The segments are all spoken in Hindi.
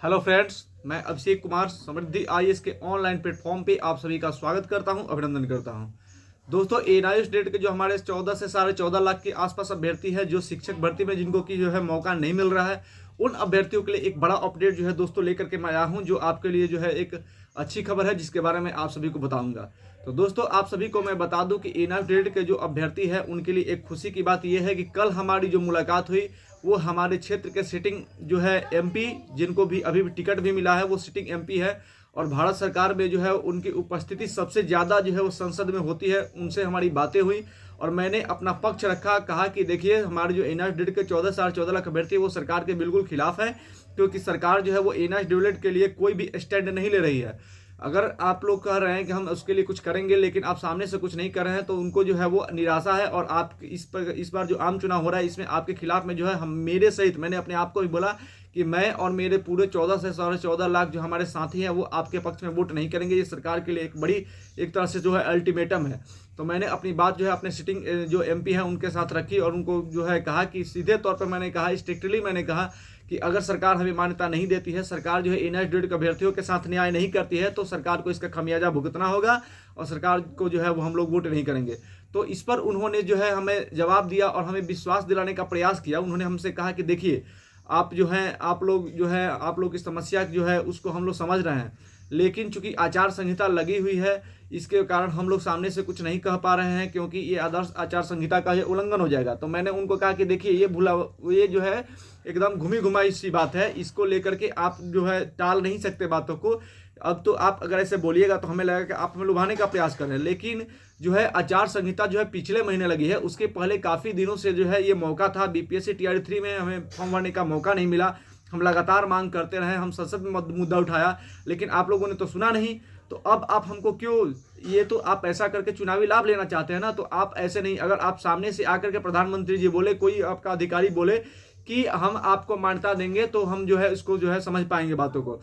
हेलो फ्रेंड्स, मैं अभिषेक कुमार समृद्धि आईएएस के ऑनलाइन प्लेटफॉर्म पे आप सभी का स्वागत करता हूं, अभिनंदन करता हूं। दोस्तों, एनआईओ स्टेट के जो हमारे 14 से 14.5 लाख के आसपास अभ्यर्थी है जो शिक्षक भर्ती में जिनको की जो है मौका नहीं मिल रहा है, उन अभ्यर्थियों के लिए एक बड़ा अपडेट जो है दोस्तों लेकर के मैं आया हूं, जो आपके लिए जो है एक अच्छी खबर है जिसके बारे में आप सभी को बताऊंगा। तो दोस्तों, आप सभी को मैं बता दूं कि एनआईओ स्टेट के जो अभ्यर्थी है उनके लिए एक खुशी की बात यह है कि कल हमारी जो मुलाकात हुई वो हमारे क्षेत्र के सिटिंग जो है एमपी, जिनको भी अभी भी टिकट भी मिला है, वो सिटिंग एमपी है और भारत सरकार में जो है उनकी उपस्थिति सबसे ज़्यादा जो है वो संसद में होती है। उनसे हमारी बातें हुई और मैंने अपना पक्ष रखा, कहा कि देखिए हमारे जो एनआईओ के 14 अभ्यर्थी है वो सरकार के बिल्कुल खिलाफ है, क्योंकि सरकार जो है वो एनआईओ के लिए कोई भी स्टैंड नहीं ले रही है। अगर आप लोग कह रहे हैं कि हम उसके लिए कुछ करेंगे लेकिन आप सामने से कुछ नहीं कर रहे हैं तो उनको जो है वो निराशा है। और आप इस बार जो आम चुनाव हो रहा है इसमें आपके खिलाफ में जो है हम मेरे सहित मैंने अपने आप को भी बोला कि मैं और मेरे पूरे 14 से 14.5 लाख जो हमारे साथी हैं वो आपके पक्ष में वोट नहीं करेंगे। ये सरकार के लिए एक बड़ी एक तरह से जो है अल्टीमेटम है। तो मैंने अपनी बात जो है अपने सिटिंग जो एमपी हैं उनके साथ रखी और उनको जो है कहा कि सीधे तौर पर मैंने कहा, स्ट्रिक्टली मैंने कहा कि अगर सरकार हमें मान्यता नहीं देती है, सरकार जो है एनआईओ के अभ्यर्थियों के साथ न्याय नहीं करती है, तो सरकार को इसका खमियाजा भुगतना होगा और सरकार को जो है वो हम लोग वोट नहीं करेंगे। तो इस पर उन्होंने जो है हमें जवाब दिया और हमें विश्वास दिलाने का प्रयास किया। उन्होंने हमसे कहा कि देखिए आप जो हैं आप लोग की समस्या जो है उसको हम लोग समझ रहे हैं, लेकिन चूंकि आचार संहिता लगी हुई है इसके कारण हम लोग सामने से कुछ नहीं कह पा रहे हैं, क्योंकि ये आदर्श आचार संहिता का ये उल्लंघन हो जाएगा। तो मैंने उनको कहा कि देखिए ये जो है एकदम घुमी घुमाई सी बात है, इसको लेकर के आप जो है टाल नहीं सकते बातों को। अब तो आप अगर ऐसे बोलिएगा तो हमें लगेगा कि आप हमें लुभाने का प्रयास कर रहे हैं, लेकिन जो है आचार संहिता जो है पिछले महीने लगी है, उसके पहले काफ़ी दिनों से जो है ये मौका था। बीपीएससी टीआरई 3 में हमें फॉर्म भरने का मौका नहीं मिला। हम लगातार मांग करते रहे, हम संसद में मुद्दा उठाया, लेकिन आप लोगों ने तो सुना नहीं। तो अब आप हमको क्यों, ये तो आप ऐसा करके चुनावी लाभ लेना चाहते हैं ना, तो आप ऐसे नहीं। अगर आप सामने से आकर के प्रधानमंत्री जी बोले, कोई आपका अधिकारी बोले कि हम आपको मान्यता देंगे, तो हम जो है इसको जो है समझ पाएंगे बातों को।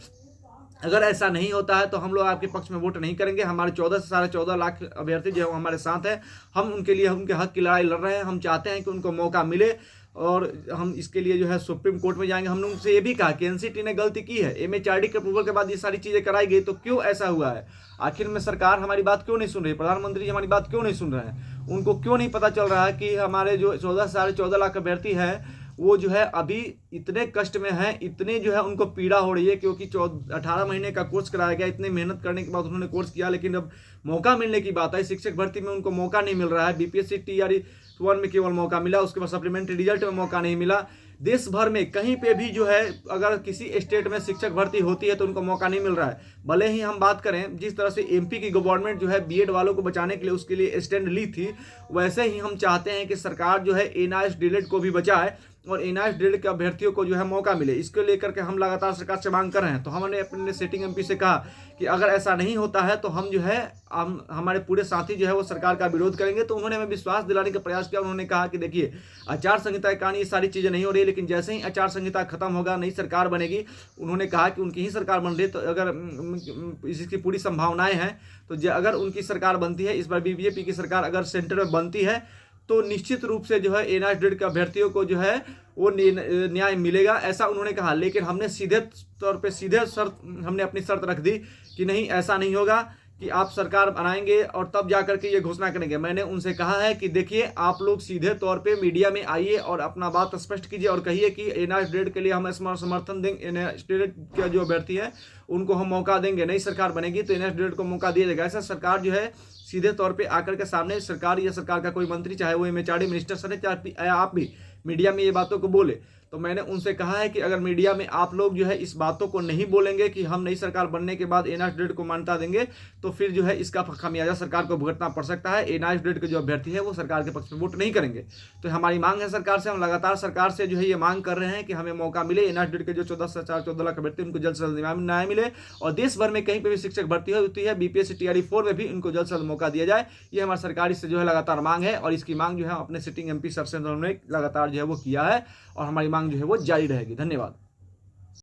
अगर ऐसा नहीं होता है तो हम लोग आपके पक्ष में वोट नहीं करेंगे। हमारे 14 से 14.5 लाख अभ्यर्थी जो है हमारे साथ हैं, हम उनके लिए उनके हक की लड़ाई लड़ रहे हैं। हम चाहते हैं कि उनको मौका मिले और हम इसके लिए जो है सुप्रीम कोर्ट में जाएंगे। हमने उनसे ये भी कहा कि एनसीटी ने गलती की है, एमएचआरडी के अप्रूवल के बाद ये सारी चीज़ें कराई गई, तो क्यों ऐसा हुआ है? आखिर में सरकार हमारी बात क्यों नहीं सुन रही, प्रधानमंत्री जी हमारी बात क्यों नहीं सुन रहे हैं? उनको क्यों नहीं पता चल रहा है कि हमारे जो 14 से 14.5 लाख अभ्यर्थी हैं वो जो है अभी इतने कष्ट में हैं, इतने जो है उनको पीड़ा हो रही है, क्योंकि 18 महीने का कोर्स कराया गया, इतनी मेहनत करने के बाद उन्होंने कोर्स किया, लेकिन अब मौका मिलने की बात है। शिक्षक भर्ती में उनको मौका नहीं मिल रहा है। बीपीएससी टीआरई 1 में केवल मौका मिला, उसके बाद सप्लीमेंट्री रिजल्ट में मौका नहीं मिला। देश भर में कहीं पे भी जो है अगर किसी स्टेट में शिक्षक भर्ती होती है तो उनको मौका नहीं मिल रहा है। भले ही हम बात करें, जिस तरह से एमपी की गवर्नमेंट जो है बीएड वालों को बचाने के लिए उसके लिए स्टैंड ली थी, वैसे ही हम चाहते हैं कि सरकार जो है एनआईओ को भी बचाए और एनआईओ के अभ्यर्थियों को जो है मौका मिले। इसको लेकर के हम लगातार सरकार से मांग कर रहे हैं। तो हमने अपने सिटिंग एमपी से कहा कि अगर ऐसा नहीं होता है तो हम जो है हमारे पूरे साथी जो है वो सरकार का विरोध करेंगे। तो उन्होंने हमें विश्वास दिलाने का प्रयास किया। उन्होंने कहा कि देखिए आचार संहिता के कारण ये सारी चीज़ें नहीं हो रही, लेकिन जैसे ही आचार संहिता खत्म होगा, नई सरकार बनेगी, उन्होंने कहा कि उनकी ही सरकार बन रही है, तो अगर इसकी पूरी संभावनाएं हैं, तो अगर उनकी सरकार बनती है, इस बार बीजेपी की सरकार अगर सेंटर में बनती है, तो निश्चित रूप से जो है एनआईओ के अभ्यर्थियों को जो है वो न्याय मिलेगा, ऐसा उन्होंने कहा। लेकिन हमने सीधे तौर पे हमने अपनी शर्त रख दी कि नहीं, ऐसा नहीं होगा कि आप सरकार बनाएंगे और तब जा करके ये घोषणा करेंगे। मैंने उनसे कहा है कि देखिए आप लोग सीधे तौर पे मीडिया में आइए और अपना बात स्पष्ट कीजिए और कहिए कि एनआईओ के लिए हम समर्थन देंगे, एनआईओ के जो अभ्यर्थी है उनको हम मौका देंगे। नई सरकार बनेगी तो एनआईओ को मौका दिया जाएगा। ऐसा सरकार जो है सीधे तौर पे आकर के सामने सरकार या सरकार का कोई मंत्री, चाहे वो एमएचआरडी मिनिस्टर सर, चाहे आप भी मीडिया में ये बातों को बोले। तो मैंने उनसे कहा है कि अगर मीडिया में आप लोग जो है इस बातों को नहीं बोलेंगे कि हम नई सरकार बनने के बाद एनआईओ को मान्यता देंगे, तो फिर जो है इसका खमियाजा सरकार को भुगतना पड़ सकता है। एनआईओ के जो अभ्यर्थी है वो सरकार के पक्ष में वोट नहीं करेंगे। तो हमारी मांग है सरकार से, हम लगातार सरकार से जो है ये मांग कर रहे हैं कि हमें मौका मिले। एनआईओ के जो 14 से 14.5 लाख अभ्यर्थी उनको जल्द से जल्द न्याय मिले और देश भर में कहीं पर भी शिक्षक भर्ती होती है, बीपीएससी टीआरई 4 में भी उनको जल्द से जल्द मौका दिया जाए। ये हमारी सरकार से जो है लगातार मांग है और इसकी मांग जो है अपने सिटिंग एमपी सर से लगातार जो है वो किया है और हमारी मांग जो है वो जारी रहेगी। धन्यवाद।